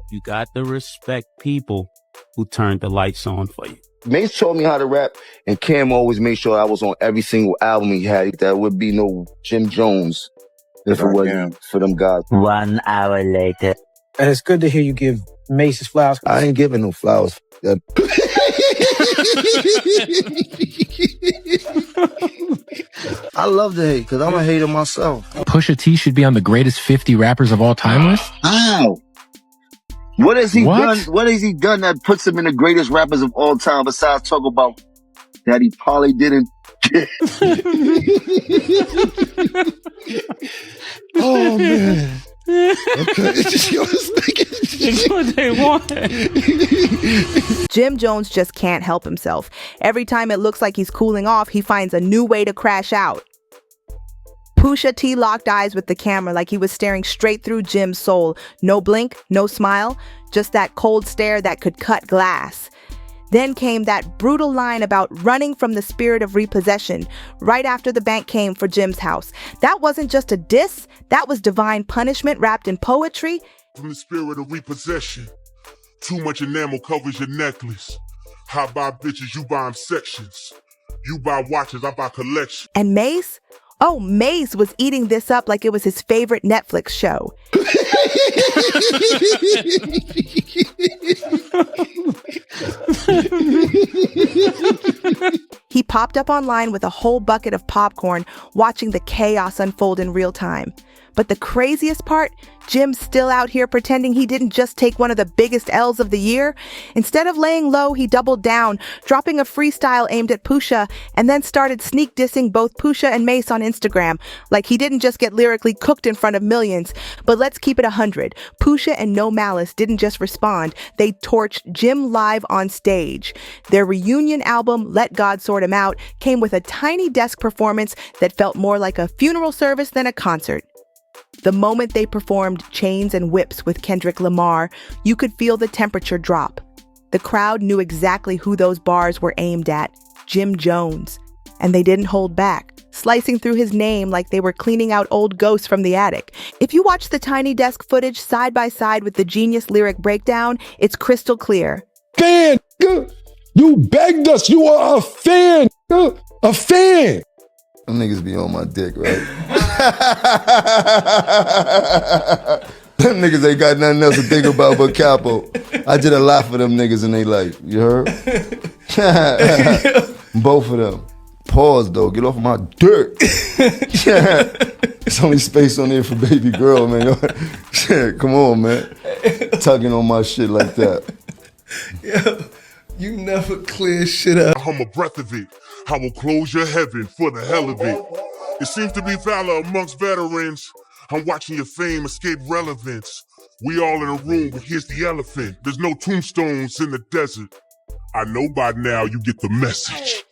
You got to respect people who turned the lights on for you. Mace taught me how to rap, and Cam always made sure I was on every single album he had. There would be no Jim Jones if it wasn't for them guys. 1 hour later. And it's good to hear you give Mace his flowers. I ain't giving no flowers. I love the hate because I'm a hater myself. Pusha T should be on the greatest 50 rappers of all time list? Ow! What has he done? What has he done that puts him in the greatest rappers of all time besides talk about that he probably didn't? Oh man. Okay. It's what they want. Jim Jones just can't help himself. Every time it looks like he's cooling off, he finds a new way to crash out. Pusha T locked eyes with the camera like he was staring straight through Jim's soul. No blink, no smile, just that cold stare that could cut glass. Then came that brutal line about running from the spirit of repossession right after the bank came for Jim's house. That wasn't just a diss, that was divine punishment wrapped in poetry. From the spirit of repossession, too much enamel covers your necklace. I buy bitches, you buy them sections. You buy watches, I buy collections. And Mace? Oh, Mace was eating this up like it was his favorite Netflix show. He popped up online with a whole bucket of popcorn, watching the chaos unfold in real time. But the craziest part, Jim's still out here pretending he didn't just take one of the biggest L's of the year. Instead of laying low, he doubled down, dropping a freestyle aimed at Pusha, and then started sneak dissing both Pusha and Mace on Instagram. Like he didn't just get lyrically cooked in front of millions. But let's keep it 100. Pusha and No Malice didn't just respond, they torched Jim live on stage. Their reunion album, Let God Sort Him Out, came with a tiny desk performance that felt more like a funeral service than a concert. The moment they performed Chains and Whips with Kendrick Lamar, you could feel the temperature drop. The crowd knew exactly who those bars were aimed at, Jim Jones. And they didn't hold back, slicing through his name like they were cleaning out old ghosts from the attic. If you watch the tiny desk footage side by side with the genius lyric breakdown, it's crystal clear. Fan! You begged us! You are a fan! A fan! Them niggas be on my dick, right? Them niggas ain't got nothing else to think about but Capo. I did a lot for them niggas in their life. You heard? Both of them. Pause, though. Get off of my dirt. There's only space on there for baby girl, man. Come on, man. Tugging on my shit like that. Yo, you never clear shit up. I'm a breath of it. I will close your heaven for the hell of it. It seems to be valor amongst veterans. I'm watching your fame escape relevance. We all in a room, but here's the elephant. There's no tombstones in the desert. I know by now you get the message.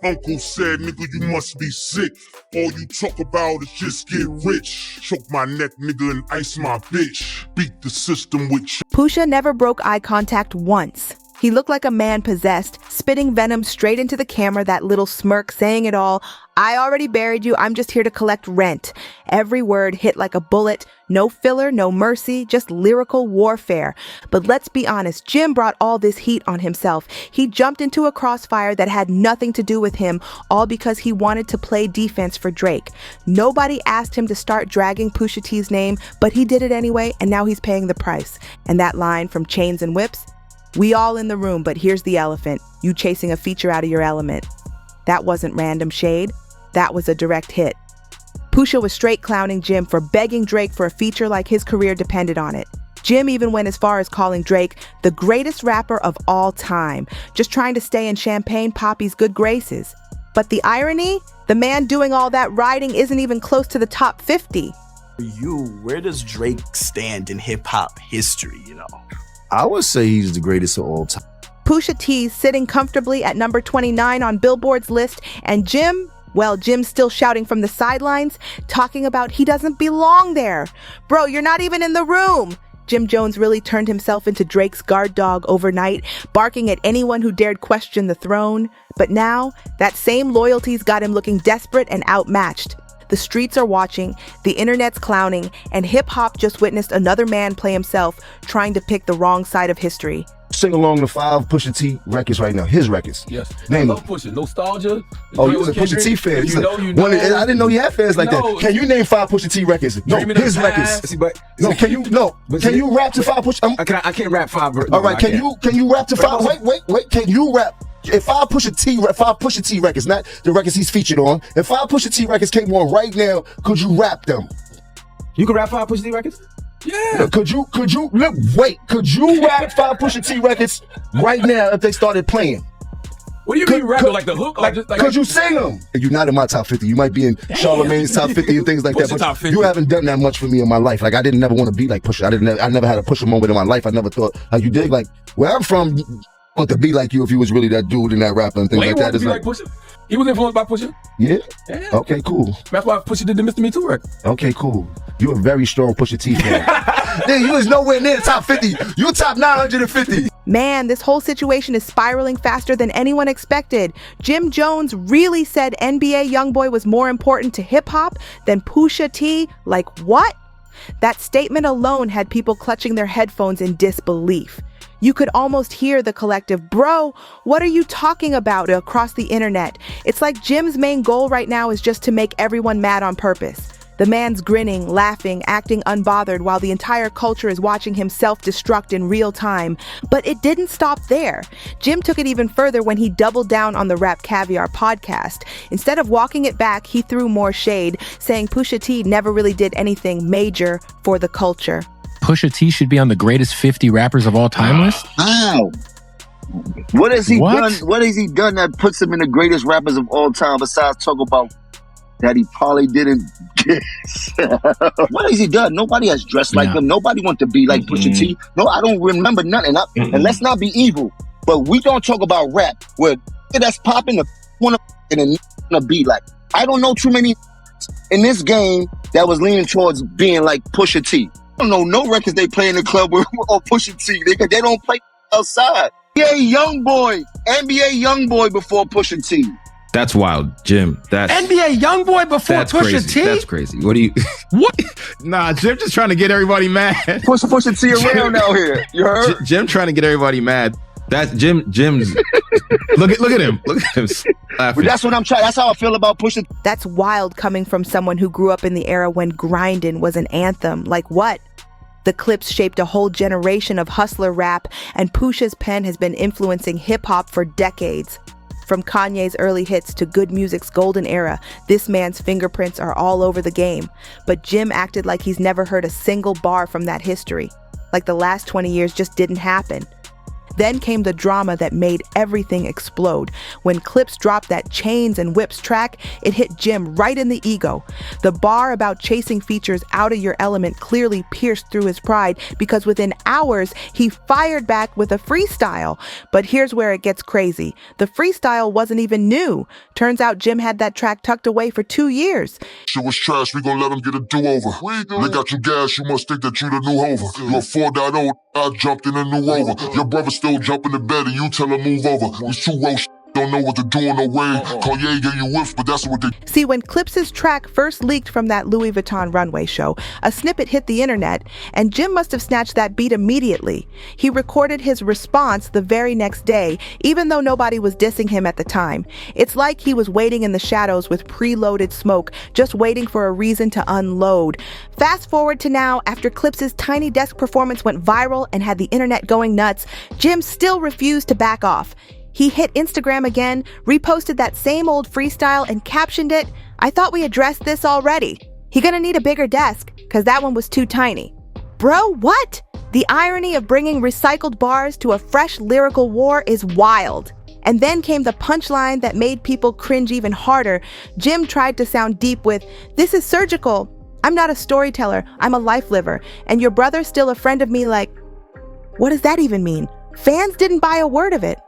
Uncle said, nigga, you must be sick. All you talk about is just get rich. Choke my neck, nigga, and ice my bitch. Beat the system with Pusha never broke eye contact once. He looked like a man possessed, spitting venom straight into the camera, that little smirk saying it all. I already buried you, I'm just here to collect rent. Every word hit like a bullet. No filler, no mercy, just lyrical warfare. But let's be honest, Jim brought all this heat on himself. He jumped into a crossfire that had nothing to do with him, all because he wanted to play defense for Drake. Nobody asked him to start dragging Pusha T's name, but he did it anyway, and now he's paying the price. And that line from Chains and Whips? We all in the room, but here's the elephant. You chasing a feature out of your element. That wasn't random shade. That was a direct hit. Pusha was straight clowning Jim for begging Drake for a feature like his career depended on it. Jim even went as far as calling Drake the greatest rapper of all time, just trying to stay in Champagne Papi's good graces. But the irony? The man doing all that writing isn't even close to the top 50. For you, where does Drake stand in hip-hop history, you know? I would say he's the greatest of all time. Pusha T sitting comfortably at number 29 on Billboard's list, and Jim, well, Jim's still shouting from the sidelines, talking about he doesn't belong there. Bro, you're not even in the room. Jim Jones really turned himself into Drake's guard dog overnight, barking at anyone who dared question the throne. But now, that same loyalty's got him looking desperate and outmatched. The The streets are watching, the internet's clowning, and hip-hop just witnessed another man play himself, trying to pick the wrong side of history. Sing along the 5 Pusha T records right now. His records. Yes. Name I love Pusha. Nostalgia. Oh, you was a Pusha T fan. You know. I didn't know you had fans like that. Can you name 5 Pusha T records? No, his records. See, but no, can you? No, can you rap to 5 Pusha? I can't rap 5. All right, can you rap to 5? Wait. Can you rap? If 5 Pusha T records, not the records he's featured on, if 5 Pusha T records came on right now, could you rap them? You can rap 5 Pusha T records? Yeah. Could you rap 5 Pusha T records right now if they started playing? What do you mean rap? Like the hook? Could you sing them? You're not in my top 50. You might be in Charlemagne's top 50 and things like that. But you haven't done that much for me in my life. Like I didn't never want to be like Pusha. I never had a Pusha moment in my life. I never thought like you did. Like where I'm from, want to be like you if you was really that dude and that rapper and things like that. Like Pusha. He was influenced by Pusha. Yeah? Yeah. Okay, cool. That's why Pusha did the Mr. Me Too record. Okay, cool. You're a very strong Pusha T fan. Then you was nowhere near the top 50. You top 950. Man, this whole situation is spiraling faster than anyone expected. Jim Jones really said NBA YoungBoy was more important to hip-hop than Pusha T? Like what? That statement alone had people clutching their headphones in disbelief. You could almost hear the collective, bro, what are you talking about across the internet? It's like Jim's main goal right now is just to make everyone mad on purpose. The man's grinning, laughing, acting unbothered while the entire culture is watching him self-destruct in real time. But it didn't stop there. Jim took it even further when he doubled down on the Rap Caviar podcast. Instead of walking it back, he threw more shade, saying Pusha T never really did anything major for the culture. Pusha T should be on the greatest 50 rappers of all time list? Wow. What has he done? What has he done that puts him in the greatest rappers of all time besides talk about that he probably didn't what has he done? Nobody has dressed like him. Nobody wants to be like Pusha T. No, I don't remember nothing. And let's not be evil, but we don't talk about rap where that's popping the wanna be like. I don't know too many in this game that was leaning towards being like Pusha T. I don't know no records they play in the club or Pusha T. They don't play outside. NBA YoungBoy before Pusha T. That's wild, Jim. That's NBA YoungBoy before Pusha crazy. T? That's crazy. What do you... What? Nah, Jim just trying to get everybody mad. Pusha T around out here. You heard? Jim trying to get everybody mad. That's Jim's... look at him. Look at him laughing. But that's what I'm trying. That's how I feel about Pusha. That's wild coming from someone who grew up in the era when grindin' was an anthem. Like what? The Clipse shaped a whole generation of hustler rap, and Pusha's pen has been influencing hip-hop for decades. From Kanye's early hits to good music's golden era, this man's fingerprints are all over the game. But Jim acted like he's never heard a single bar from that history. Like the last 20 years just didn't happen. Then came the drama that made everything explode. When Clipse dropped that Chains and Whips track, it hit Jim right in the ego. The bar about chasing features out of your element clearly pierced through his pride because within hours, he fired back with a freestyle. But here's where it gets crazy. The freestyle wasn't even new. Turns out Jim had that track tucked away for 2 years. Shit was trash, we gon' let them get a do-over. They got you gas, you must think that you the new Hover. You're 4.0, I jumped in a new Rover. Your brother still jumping in bed and you tell him move over. These two roast don't know what to do in no way. Kanye gave you whiffs, but that's what they... See, when Clipse's track first leaked from that Louis Vuitton runway show, a snippet hit the internet, and Jim must have snatched that beat immediately. He recorded his response the very next day, even though nobody was dissing him at the time. It's like he was waiting in the shadows with preloaded smoke, just waiting for a reason to unload. Fast forward to now, after Clipse's Tiny Desk performance went viral and had the internet going nuts, Jim still refused to back off. He hit Instagram again, reposted that same old freestyle and captioned it, "I thought we addressed this already. He gonna need a bigger desk, cause that one was too tiny." Bro, what? The irony of bringing recycled bars to a fresh lyrical war is wild. And then came the punchline that made people cringe even harder. Jim tried to sound deep with, "This is surgical. I'm not a storyteller, I'm a life liver. And your brother's still a friend of me." Like, what does that even mean? Fans didn't buy a word of it.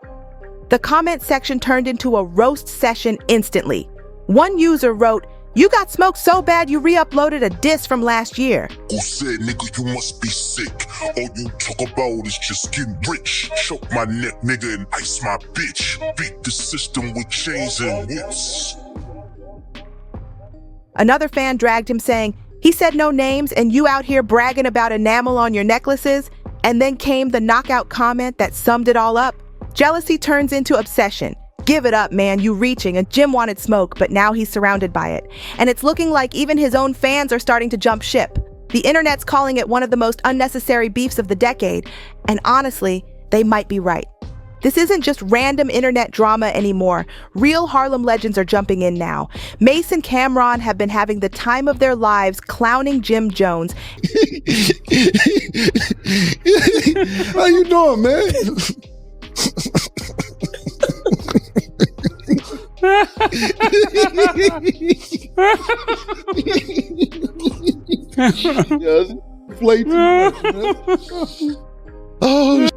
The comment section turned into a roast session instantly. One user wrote, "You got smoked so bad you re-uploaded a diss from last year." Who said, nigga, you must be sick. All you talk about is just getting rich. Choke my neck, nigga, and ice my bitch. Beat the system with chains and whips. Another fan dragged him saying, "He said no names and you out here bragging about enamel on your necklaces?" And then came the knockout comment that summed it all up. Jealousy turns into obsession. Give it up, man, you reaching, and Jim wanted smoke, but now he's surrounded by it. And it's looking like even his own fans are starting to jump ship. The internet's calling it one of the most unnecessary beefs of the decade, and honestly, they might be right. This isn't just random internet drama anymore. Real Harlem legends are jumping in now. Mase and Cam'ron have been having the time of their lives clowning Jim Jones. How you doing, man? Yes, play too much, man. Oh,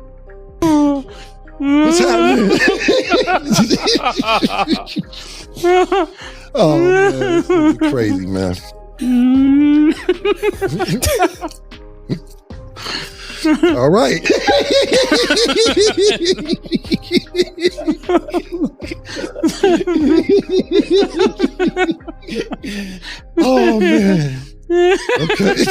what's happening? Oh man, this is crazy, man. All right. Oh man. Okay.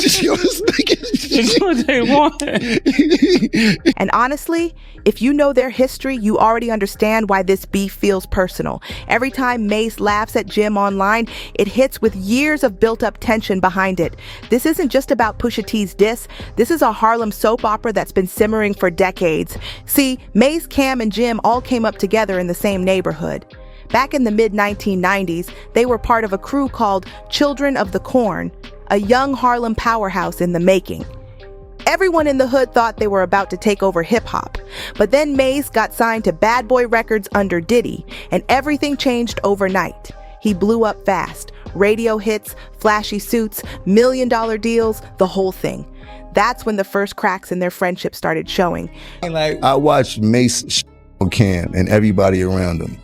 And honestly, if you know their history, you already understand why this beef feels personal. Every time Mase laughs at Jim online, it hits with years of built-up tension behind it. This isn't just about Pusha T's diss. This is a Harlem soap opera that's been simmering for decades. See, Mase, Cam, and Jim all came up together in the same neighborhood. Back in the mid-1990s, they were part of a crew called Children of the Corn, a young Harlem powerhouse in the making. Everyone in the hood thought they were about to take over hip-hop. But then Mase got signed to Bad Boy Records under Diddy, and everything changed overnight. He blew up fast. Radio hits, flashy suits, million-dollar deals, the whole thing. That's when the first cracks in their friendship started showing. I watched Mase on Cam and everybody around him.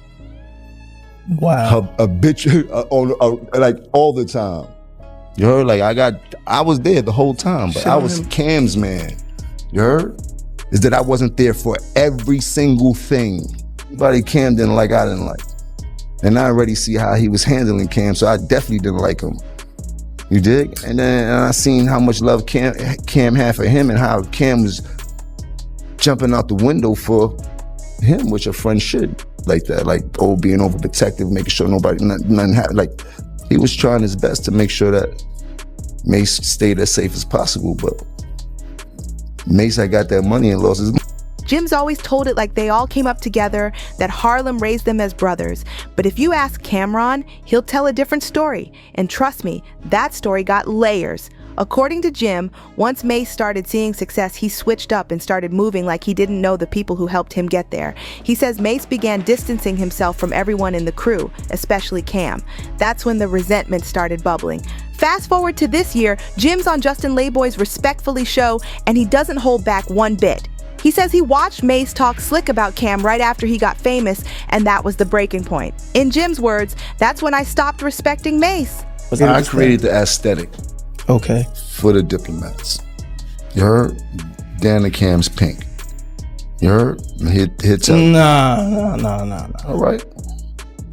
Wow. A bitch, like all the time. You heard? Like I was there the whole time, but I was Cam's man. You heard? Is that I wasn't there for every single thing. Everybody Cam didn't like, I didn't like. And I already see how he was handling Cam, so I definitely didn't like him. You dig? And then I seen how much love Cam had for him and how Cam was jumping out the window for him, which a friend should. Like that, like being overprotective, making sure nothing happened. Like he was trying his best to make sure that Mase stayed as safe as possible, but Mase had got that money and lost his money. Jim's always told it like they all came up together, that Harlem raised them as brothers. But if you ask Cam'ron, he'll tell a different story. And trust me, that story got layers. According to Jim, once Mase started seeing success, he switched up and started moving like he didn't know the people who helped him get there. He says Mase began distancing himself from everyone in the crew, especially Cam. That's when the resentment started bubbling. Fast forward to this year, Jim's on Justin Layboy's Respectfully show, and he doesn't hold back one bit. He says he watched Mase talk slick about Cam right after he got famous, and that was the breaking point. In Jim's words, that's when I stopped respecting Mase. I created the aesthetic. Okay. For the diplomats. You heard? Dan and Cam's pink. You heard? Hit tell. Nah. All right.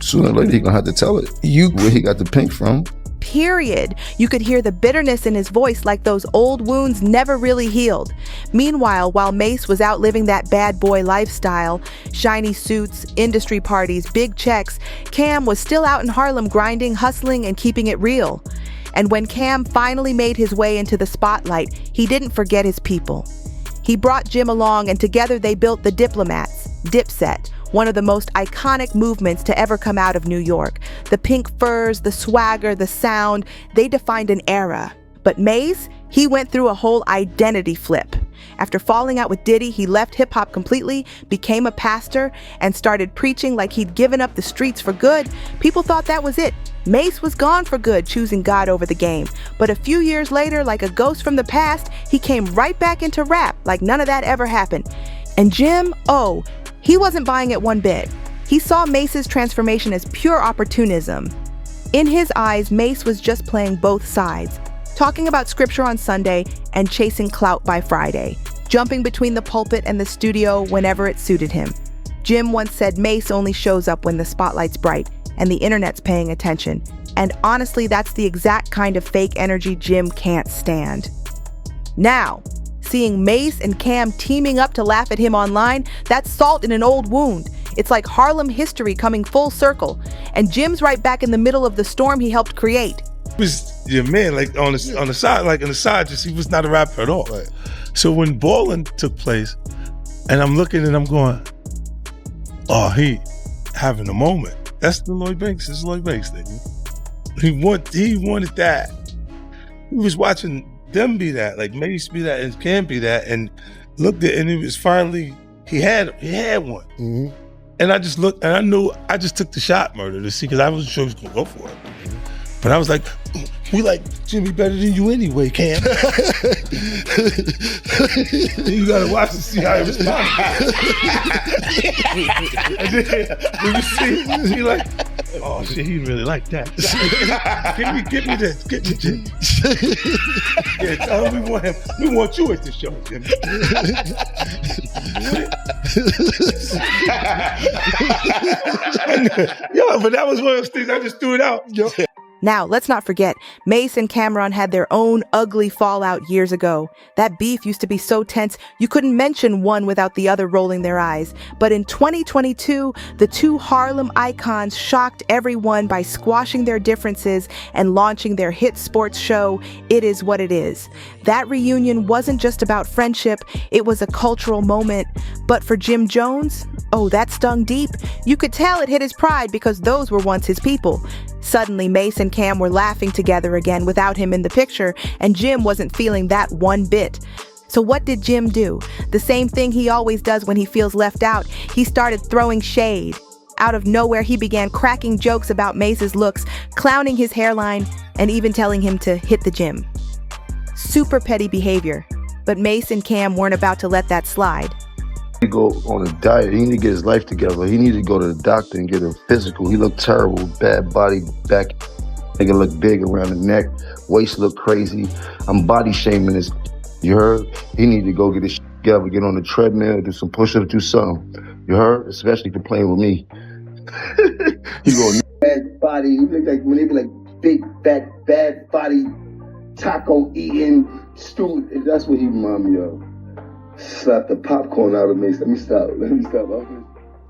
Sooner or later, he gonna have to tell it. Where he got the pink from. Period. You could hear the bitterness in his voice like those old wounds never really healed. Meanwhile, while Mase was out living that bad boy lifestyle, shiny suits, industry parties, big checks, Cam was still out in Harlem grinding, hustling, and keeping it real. And when Cam finally made his way into the spotlight, he didn't forget his people. He brought Jim along, and together they built the Diplomats, Dipset, one of the most iconic movements to ever come out of New York. The pink furs, the swagger, the sound, they defined an era. But Mase, he went through a whole identity flip. After falling out with Diddy, he left hip-hop completely, became a pastor, and started preaching like he'd given up the streets for good. People thought that was it. Mase was gone for good, choosing God over the game. But a few years later, like a ghost from the past, he came right back into rap, like none of that ever happened. And Jim, he wasn't buying it one bit. He saw Mase's transformation as pure opportunism. In his eyes, Mase was just playing both sides, talking about scripture on Sunday and chasing clout by Friday, jumping between the pulpit and the studio whenever it suited him. Jim once said Mase only shows up when the spotlight's bright and the internet's paying attention. And honestly, that's the exact kind of fake energy Jim can't stand. Now, seeing Mace and Cam teaming up to laugh at him online, that's salt in an old wound. It's like Harlem history coming full circle. And Jim's right back in the middle of the storm he helped create. He was your man, like on the side, like on the side, just he was not a rapper at all. Right. So when Ballin' took place, and I'm looking and I'm going, oh, he having a moment. That's the Lloyd Banks. It's Lloyd Banks thing. He wanted that. He was watching them be that, like Mace be that, and Cam be that, and looked at, and it was finally he had one. Mm-hmm. And I just looked, and I knew I just took the shot, Murder, to see, because I wasn't sure he was gonna go for it. Mm-hmm. But I was like, we like Jimmy better than you anyway, Cam. You gotta watch to see how he responds. And then you see like, oh shit, he really like that. Give me this, get me Jimmy. Yeah, tell him we want you at the show, Jimmy. Yo, but that was one of those things, I just threw it out. Yo. Now, let's not forget, Mace and Cameron had their own ugly fallout years ago. That beef used to be so tense, you couldn't mention one without the other rolling their eyes. But in 2022, the two Harlem icons shocked everyone by squashing their differences and launching their hit sports show, It Is What It Is. That reunion wasn't just about friendship, it was a cultural moment. But for Jim Jones, oh, that stung deep. You could tell it hit his pride because those were once his people. Suddenly, Mace and Cam were laughing together again without him in the picture, and Jim wasn't feeling that one bit. So what did Jim do? The same thing he always does when he feels left out. He started throwing shade. Out of nowhere, he began cracking jokes about Mace's looks, clowning his hairline, and even telling him to hit the gym. Super petty behavior. But Mace and Cam weren't about to let that slide. He go on a diet. He need to get his life together. He need to go to the doctor and get a physical. He looked terrible, bad body, back, nigga look big around the neck, waist look crazy. I'm body shaming this. You heard? He need to go get his shit together, get on the treadmill, do some push-ups, do something. You heard? Especially for playing with me. He go bad body. He look like when they be like big fat bad body, taco eating, stew. That's what he remind me of. Slap the popcorn out of me. Let me stop.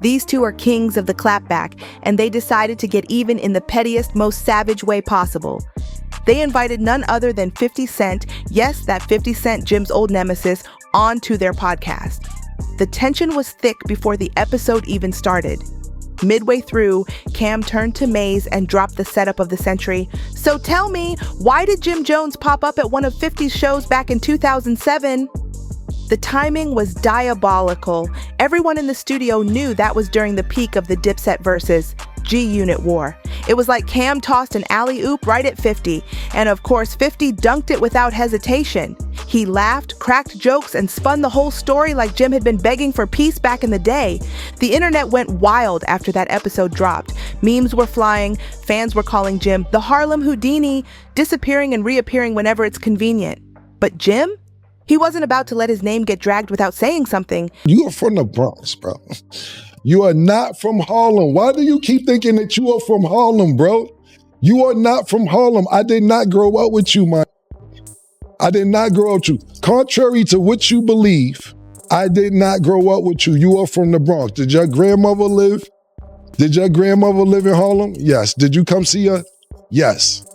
These two are kings of the clapback, and they decided to get even in the pettiest, most savage way possible. They invited none other than 50 Cent, yes, that 50 Cent, Jim's old nemesis, onto their podcast. The tension was thick before the episode even started. Midway through, Cam turned to Maze and dropped the setup of the century. So tell me, why did Jim Jones pop up at one of 50's shows back in 2007? The timing was diabolical. Everyone in the studio knew that was during the peak of the Dipset versus G-Unit war. It was like Cam tossed an alley-oop right at 50, and of course 50 dunked it without hesitation. He laughed, cracked jokes, and spun the whole story like Jim had been begging for peace back in the day. The internet went wild after that episode dropped. Memes were flying, fans were calling Jim the Harlem Houdini, disappearing and reappearing whenever it's convenient. But Jim? He wasn't about to let his name get dragged without saying something. You are from the Bronx, bro. You are not from Harlem. Why do you keep thinking that you are from Harlem, bro? You are not from Harlem. I did not grow up with you, man. I did not grow up with you. Contrary to what you believe, I did not grow up with you. You are from the Bronx. Did your grandmother live? Did your grandmother live in Harlem? Yes. Did you come see her? Yes.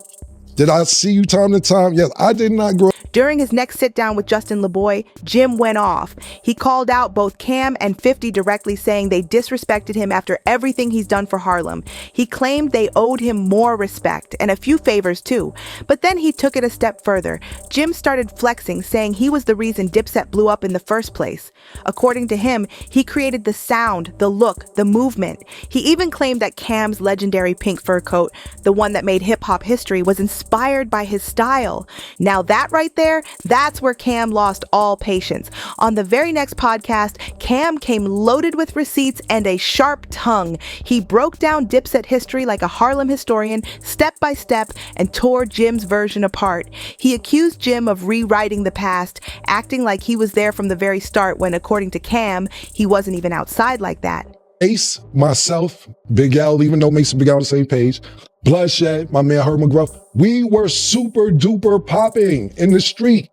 Did I see you time to time? Yes. I did not grow up. During his next sit-down with Justin LeBoy, Jim went off. He called out both Cam and 50 directly, saying they disrespected him after everything he's done for Harlem. He claimed they owed him more respect, and a few favors too. But then he took it a step further. Jim started flexing, saying he was the reason Dipset blew up in the first place. According to him, he created the sound, the look, the movement. He even claimed that Cam's legendary pink fur coat, the one that made hip-hop history, was inspired by his style. Now that right there, that's where Cam lost all patience. On the very next podcast, Cam came loaded with receipts and a sharp tongue. He broke down Dipset history like a Harlem historian, step by step, and tore Jim's version apart. He accused Jim of rewriting the past, acting like he was there from the very start when, according to Cam, he wasn't even outside like that. Ace, myself, Big Al, even though Mace and Big Al on the same page, Bloodshed, my man Herb McGruff. We were super duper popping in the street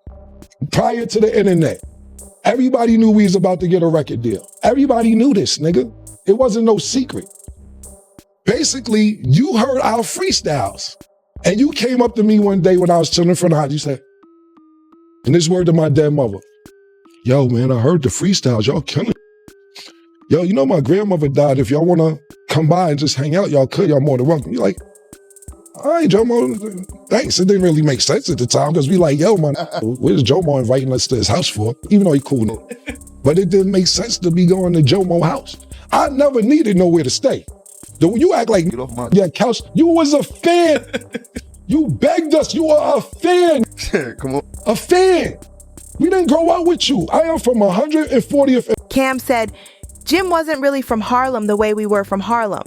prior to the internet. Everybody knew we was about to get a record deal. Everybody knew this, nigga. It wasn't no secret. Basically, you heard our freestyles. And you came up to me one day when I was chilling in front of the house. You said, and this word to my dead mother, yo, man, I heard the freestyles. Y'all killing it. Yo, you know my grandmother died. If y'all want to come by and just hang out, y'all could. Y'all more than welcome. You're like, all right, Jomo, thanks. It didn't really make sense at the time because we like, yo, man, where's Jomo inviting us to his house for? Even though he cool. But it didn't make sense to be going to Jomo's house. I never needed nowhere to stay. You act like, yeah, couch, you was a fan. You begged us, you are a fan. Come on. A fan. We didn't grow up with you. I am from 140th. Cam said, Jim wasn't really from Harlem the way we were from Harlem.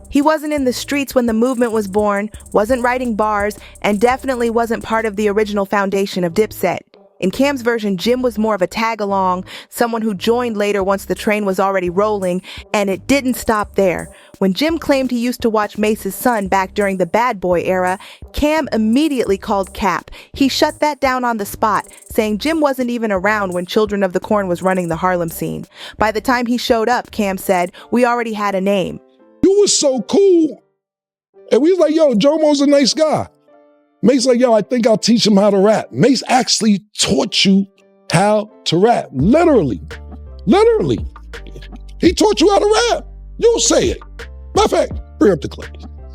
He wasn't in the streets when the movement was born, wasn't writing bars, and definitely wasn't part of the original foundation of Dipset. In Cam's version, Jim was more of a tag-along, someone who joined later once the train was already rolling, and it didn't stop there. When Jim claimed he used to watch Mace's son back during the Bad Boy era, Cam immediately called cap. He shut that down on the spot, saying Jim wasn't even around when Children of the Corn was running the Harlem scene. By the time he showed up, Cam said, we already had a name. You was so cool. And we was like, yo, Jomo's a nice guy. Mace like, yo, I think I'll teach him how to rap. Mace actually taught you how to rap. Literally. Literally. He taught you how to rap. You'll say it. Matter of fact, bring up the clip.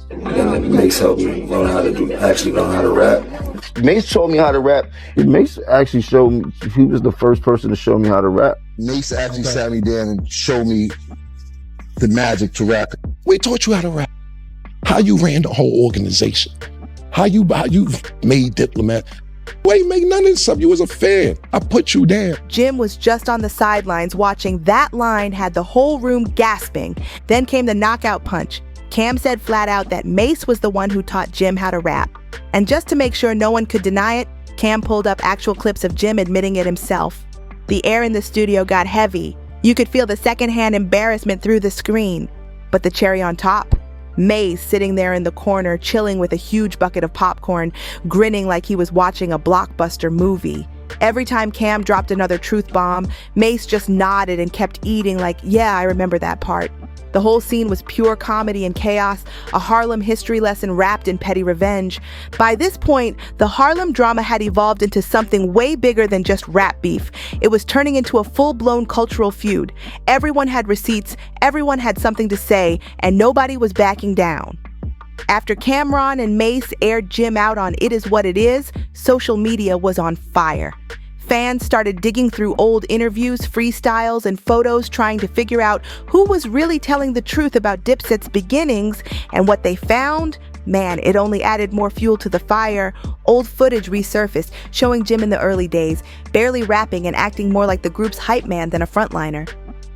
And Mace helped me learn how to rap. Mace taught me how to rap. Mace actually showed me, he was the first person to show me how to rap. Mace actually sat me down and showed me the magic to rap. We taught you how to rap. How you ran the whole organization. How you made Diplomat. You ain't make none of this stuff. You was a fan. I put you down. Jim was just on the sidelines watching. That line had the whole room gasping. Then came the knockout punch. Cam said flat out that Mace was the one who taught Jim how to rap. And just to make sure no one could deny it, Cam pulled up actual clips of Jim admitting it himself. The air in the studio got heavy. You could feel the secondhand embarrassment through the screen. But the cherry on top? Mace sitting there in the corner, chilling with a huge bucket of popcorn, grinning like he was watching a blockbuster movie. Every time Cam dropped another truth bomb, Mace just nodded and kept eating like, yeah, I remember that part. The whole scene was pure comedy and chaos, a Harlem history lesson wrapped in petty revenge. By this point, the Harlem drama had evolved into something way bigger than just rap beef. It was turning into a full-blown cultural feud. Everyone had receipts, everyone had something to say, and nobody was backing down. After Cameron and Mace aired Jim out on It Is What It Is, social media was on fire. Fans started digging through old interviews, freestyles, and photos trying to figure out who was really telling the truth about Dipset's beginnings, and what they found, man, it only added more fuel to the fire. Old footage resurfaced, showing Jim in the early days, barely rapping and acting more like the group's hype man than a frontliner.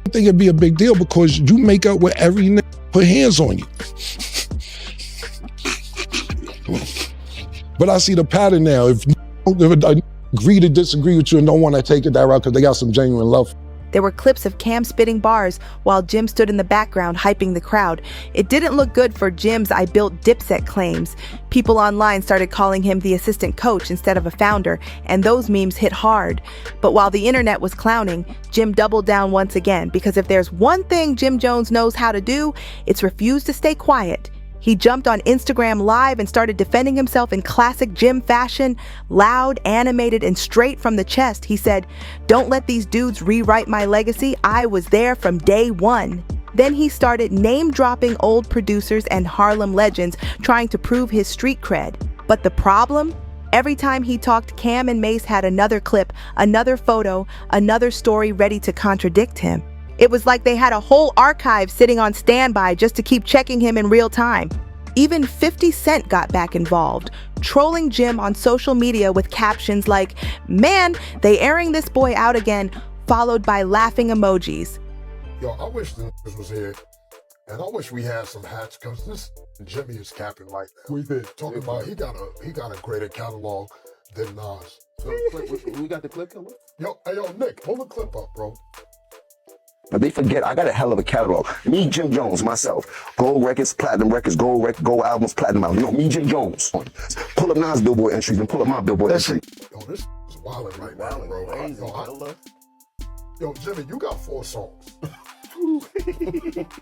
I think it'd be a big deal because you make up with every nigga put hands on you. But I see the pattern now. If I agree to disagree with you and don't want to take it that route because they got some genuine love. There were clips of Cam spitting bars while Jim stood in the background hyping the crowd. It didn't look good for Jim's I built Dipset claims. People online started calling him the assistant coach instead of a founder, and those memes hit hard. But while the internet was clowning, Jim doubled down once again, because if there's one thing Jim Jones knows how to do, it's refuse to stay quiet. He jumped on Instagram Live and started defending himself in classic Jim fashion, loud, animated, and straight from the chest. He said, "Don't let these dudes rewrite my legacy. I was there from day one." Then he started name-dropping old producers and Harlem legends, trying to prove his street cred. But the problem? Every time he talked, Cam and Mace had another clip, another photo, another story ready to contradict him. It was like they had a whole archive sitting on standby just to keep checking him in real time. Even 50 Cent got back involved, trolling Jim on social media with captions like, "Man, they airing this boy out again," followed by laughing emojis. Yo, I wish this was here, and I wish we had some hats, because this Jimmy is capping like that. We did. Talking about he got a greater catalog than Nas. So we got the clip coming? Yo, hey, yo, Nick, pull the clip up, bro. But they forget I got a hell of a catalog. Me, Jim Jones, myself. Gold records, platinum records, gold albums, platinum albums. You know, me, Jim Jones. Pull up Nas Billboard entries and pull up my Billboard entry. Yo, this is wildin' right now, bro. Yo, Jimmy, you got 4 songs.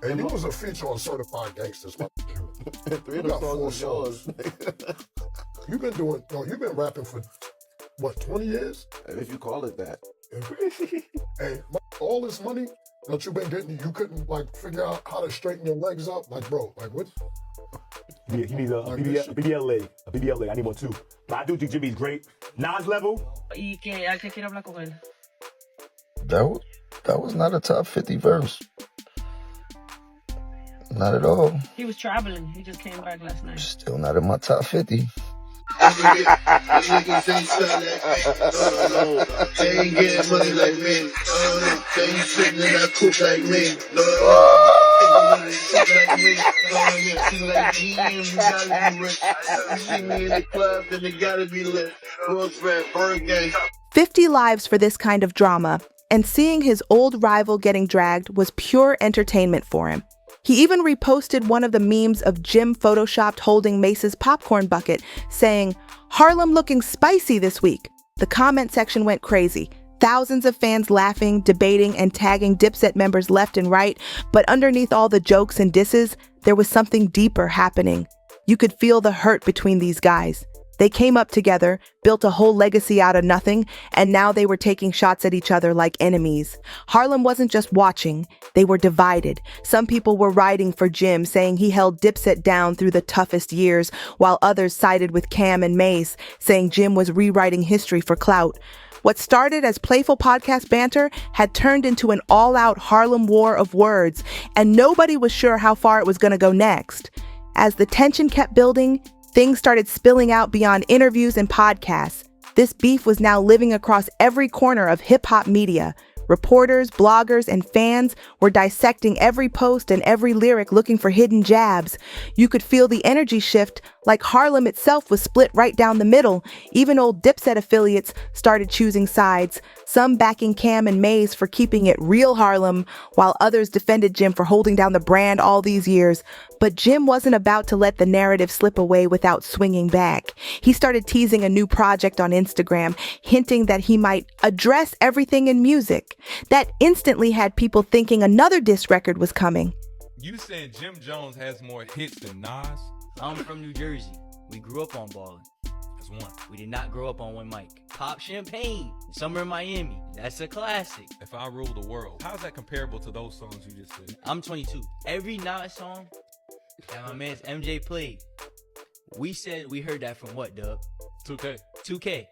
And you was a feature on Certified Gangsters. You got 4 songs. You've been rapping for, what, 20 years? If you call it that. Hey, all this money that you've been getting, you couldn't like figure out how to straighten your legs up? Like, bro, like what? He needs a BBL leg. A BBL leg. I need one too. But I do think Jimmy's great. Nas level. ¿Y qué? ¿A qué quiere hablar con él? That was not a top 50 verse. Not at all. He was traveling. He just came back last night. Still not in my top 50. Niggas ain't selling they ain't getting money like me. They ain't sitting in that coupe like me. She like GM, you gotta be rich. You see me in the club, then it gotta be lit. Rose Red, Bird Gang. 50 lives for this kind of drama, and seeing his old rival getting dragged was pure entertainment for him. He even reposted one of the memes of Jim photoshopped holding Mace's popcorn bucket, saying, "Harlem looking spicy this week." The comment section went crazy. Thousands of fans laughing, debating, and tagging Dipset members left and right, but underneath all the jokes and disses, there was something deeper happening. You could feel the hurt between these guys. They came up together, built a whole legacy out of nothing, and now they were taking shots at each other like enemies. Harlem wasn't just watching, they were divided. Some people were riding for Jim, saying he held Dipset down through the toughest years, while others sided with Cam and Mace, saying Jim was rewriting history for clout. What started as playful podcast banter had turned into an all-out Harlem war of words, and nobody was sure how far it was going to go next. As the tension kept building, things started spilling out beyond interviews and podcasts. This beef was now living across every corner of hip-hop media. Reporters, bloggers, and fans were dissecting every post and every lyric looking for hidden jabs. You could feel the energy shift, like Harlem itself was split right down the middle. Even old Dipset affiliates started choosing sides, some backing Cam and Maze for keeping it real Harlem, while others defended Jim for holding down the brand all these years. But Jim wasn't about to let the narrative slip away without swinging back. He started teasing a new project on Instagram, hinting that he might address everything in music. That instantly had people thinking another diss record was coming. You saying Jim Jones has more hits than Nas? I'm from New Jersey. We grew up on ballin'. That's one. We did not grow up on one mic. Pop Champagne, Summer in Miami. That's a classic. If I Rule the World. How's that comparable to those songs you just said? I'm 22. Every Nas song that my man's MJ played, we said we heard that from what, Dub? 2K. 2K.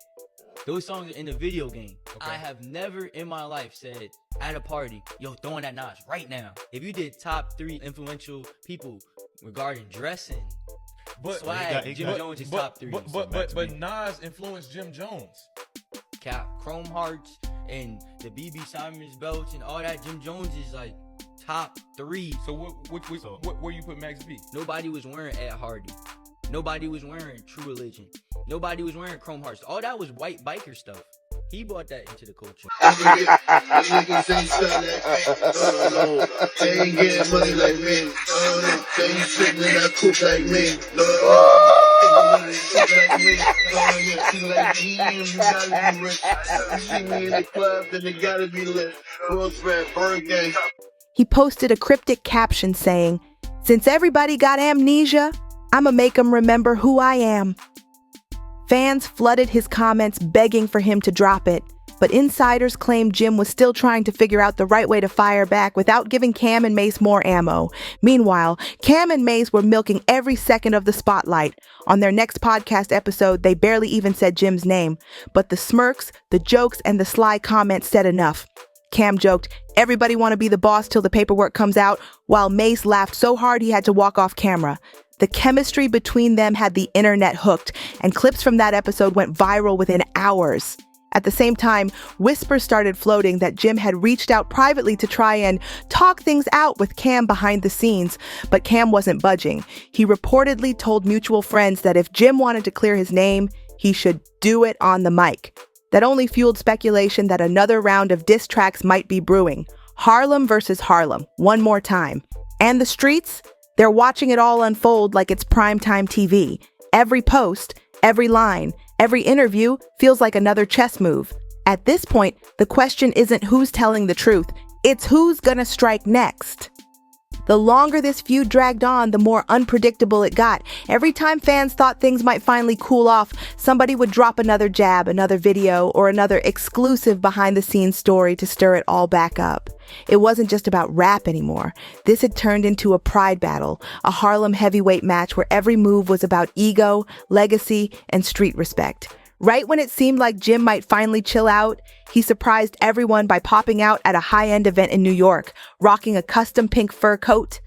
Those songs are in the video game. Okay. I have never in my life said at a party, yo, throwing that Nas right now. If you did top 3 influential people regarding dressing, swag, Jim Jones is top 3. But Nas influenced Jim Jones. Cap, Chrome Hearts and the BB Simons belts and all that. Jim Jones is like top 3. So where you put Max B? Nobody was wearing Ed Hardy. Nobody was wearing True Religion. Nobody was wearing Chrome Hearts. All that was white biker stuff. He brought that into the culture. Niggas ain't selling they ain't getting money like me. They ain't sitting in that coupe like me. She like GM, you gotta be rich. You see me in the club, then it gotta be lit. Rose Red, Bird Gang. He posted a cryptic caption saying, "Since everybody got amnesia, I'ma make them remember who I am." Fans flooded his comments begging for him to drop it, but insiders claimed Jim was still trying to figure out the right way to fire back without giving Cam and Mace more ammo. Meanwhile, Cam and Mace were milking every second of the spotlight. On their next podcast episode, they barely even said Jim's name, but the smirks, the jokes, and the sly comments said enough. Cam joked, "Everybody want to be the boss till the paperwork comes out," while Mace laughed so hard he had to walk off camera. The chemistry between them had the internet hooked, and clips from that episode went viral within hours. At the same time, whispers started floating that Jim had reached out privately to try and talk things out with Cam behind the scenes, but Cam wasn't budging. He reportedly told mutual friends that if Jim wanted to clear his name, he should do it on the mic. That only fueled speculation that another round of diss tracks might be brewing. Harlem versus Harlem, one more time. And the streets? They're watching it all unfold like it's primetime TV. Every post, every line, every interview feels like another chess move. At this point, the question isn't who's telling the truth, it's who's gonna strike next. The longer this feud dragged on, the more unpredictable it got. Every time fans thought things might finally cool off, somebody would drop another jab, another video, or another exclusive behind-the-scenes story to stir it all back up. It wasn't just about rap anymore. This had turned into a pride battle, a Harlem heavyweight match where every move was about ego, legacy, and street respect. Right when it seemed like Jim might finally chill out, he surprised everyone by popping out at a high-end event in New York, rocking a custom pink fur coat.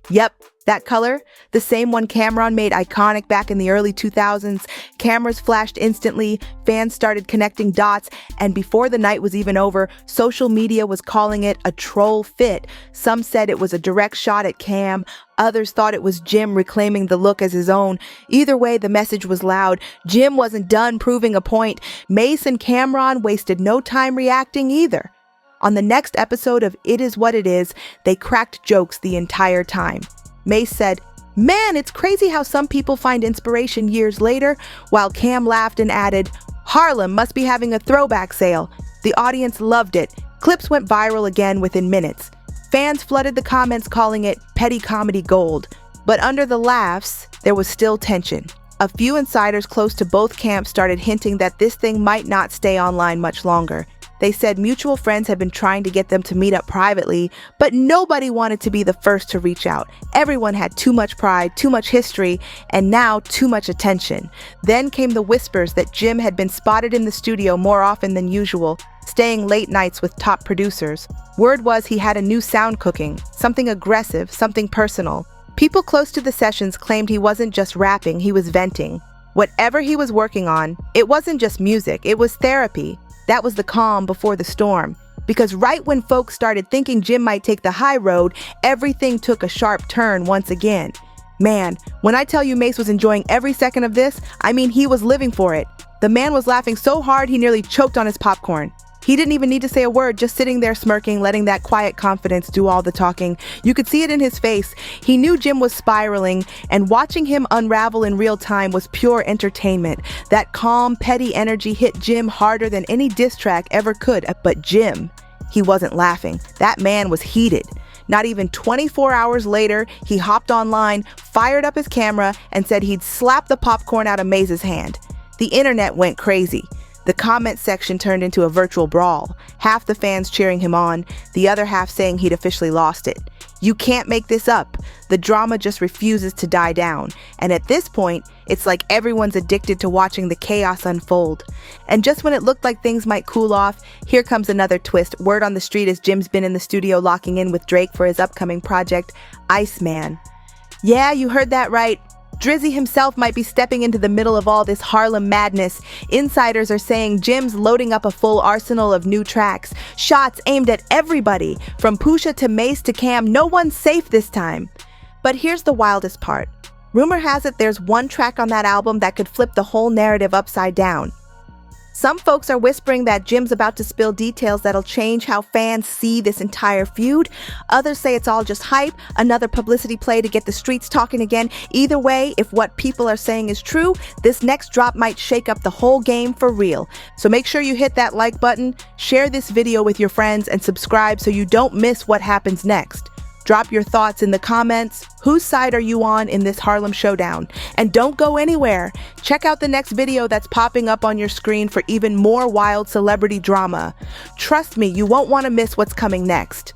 Yep, that color, the same one Cameron made iconic back in the early 2000s. Cameras flashed instantly, fans started connecting dots, and before the night was even over, social media was calling it a troll fit. Some said it was a direct shot at Cam. Others thought it was Jim reclaiming the look as his own. Either way, the message was loud. Jim wasn't done proving a point. Mace and Cameron wasted no time reacting either. On the next episode of It Is What It Is, they cracked jokes the entire time. Mace said, "Man, it's crazy how some people find inspiration years later," while Cam laughed and added, "Harlem must be having a throwback sale." The audience loved it. Clipse went viral again within minutes. Fans flooded the comments calling it petty comedy gold. But under the laughs, there was still tension. A few insiders close to both camps started hinting that this thing might not stay online much longer. They said mutual friends had been trying to get them to meet up privately, but nobody wanted to be the first to reach out. Everyone had too much pride, too much history, and now too much attention. Then came the whispers that Jim had been spotted in the studio more often than usual, staying late nights with top producers. Word was he had a new sound cooking, something aggressive, something personal. People close to the sessions claimed he wasn't just rapping, he was venting. Whatever he was working on, it wasn't just music, it was therapy. That was the calm before the storm. Because right when folks started thinking Jim might take the high road, everything took a sharp turn once again. Man, when I tell you Mace was enjoying every second of this, I mean he was living for it. The man was laughing so hard he nearly choked on his popcorn. He didn't even need to say a word, just sitting there smirking, letting that quiet confidence do all the talking. You could see it in his face. He knew Jim was spiraling, and watching him unravel in real time was pure entertainment. That calm, petty energy hit Jim harder than any diss track ever could. But Jim, he wasn't laughing. That man was heated. Not even 24 hours later, he hopped online, fired up his camera, and said he'd slap the popcorn out of Maze's hand. The internet went crazy. The comment section turned into a virtual brawl, half the fans cheering him on, the other half saying he'd officially lost it. You can't make this up. The drama just refuses to die down. And at this point, it's like everyone's addicted to watching the chaos unfold. And just when it looked like things might cool off, here comes another twist. Word on the street is Jim's been in the studio locking in with Drake for his upcoming project, Iceman. Yeah, you heard that right. Drizzy himself might be stepping into the middle of all this Harlem madness. Insiders are saying Jim's loading up a full arsenal of new tracks, shots aimed at everybody, from Pusha to Mace to Cam. No one's safe this time. But here's the wildest part. Rumor has it there's one track on that album that could flip the whole narrative upside down. Some folks are whispering that Jim's about to spill details that'll change how fans see this entire feud. Others say it's all just hype, another publicity play to get the streets talking again. Either way, if what people are saying is true, this next drop might shake up the whole game for real. So make sure you hit that like button, share this video with your friends, and subscribe so you don't miss what happens next. Drop your thoughts in the comments. Whose side are you on in this Harlem showdown? And don't go anywhere. Check out the next video that's popping up on your screen for even more wild celebrity drama. Trust me, you won't want to miss what's coming next.